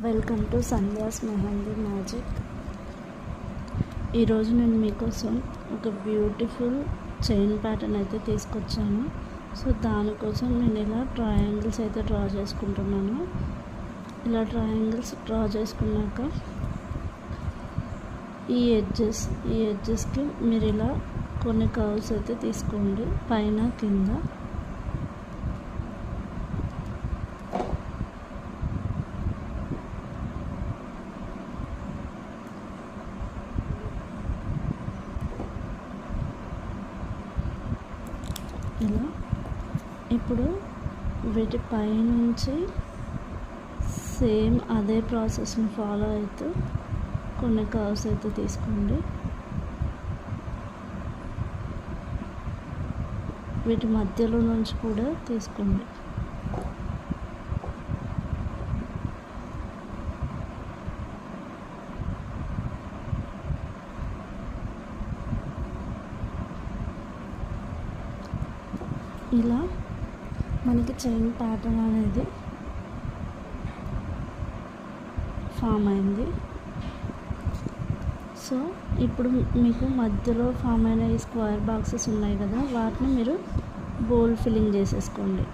Welcome to Sandhya's mehndi magic. ఈరోజు నేను మీకోసం ఒక బ్యూటిఫుల్ చైన్ ప్యాటర్న్ అయితే తీసుకొచ్చాను. సో దానికోసం నేను ఇలా ట్రయాంగిల్స్ అయితే డ్రా చేసుకుంటున్నాను. ఇలా ట్రయాంగిల్స్ డ్రా చేసుకున్నాక ఈ ఎడ్జెస్కి మీరు ఇలా కొన్ని కర్వ్స్ అయితే తీసుకోండి, పైన కింద. ఇలా ఇప్పుడు వీటి పైనుంచి సేమ్ అదే ప్రాసెస్ని ఫాలో అవుతూ కొన్ని కర్వ్స్ అయితే తీసుకోండి. వీటి మధ్యలో నుంచి కూడా తీసుకోండి. ఇలా మనకి చైన్ ప్యాటర్న్ అనేది ఫామ్ అయింది. సో ఇప్పుడు మీకు మధ్యలో ఫామ్ అయిన ఈ స్క్వేర్ బాక్సెస్ ఉన్నాయి కదా, వాటిని మీరు బోల్ ఫిల్లింగ్ చేసేసుకోండి.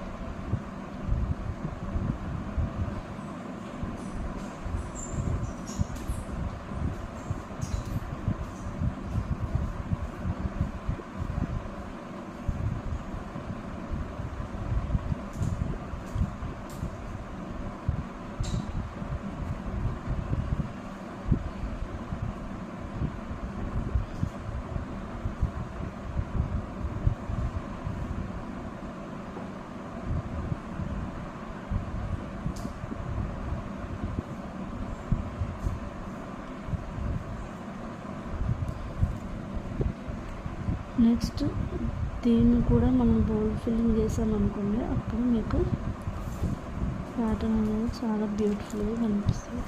నెక్స్ట్ దీన్ని కూడా మనం బోల్ ఫిల్లింగ్ చేసామనుకోండి, అప్పుడు మీకు ప్యాటర్న్ అనేది చాలా బ్యూటిఫుల్గా కనిపిస్తుంది.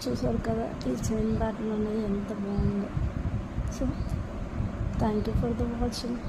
చూసారు కదా ఈ చైన్ ప్యాటర్న్ అనేది ఎంత బాగుందో. So thank you for the watching.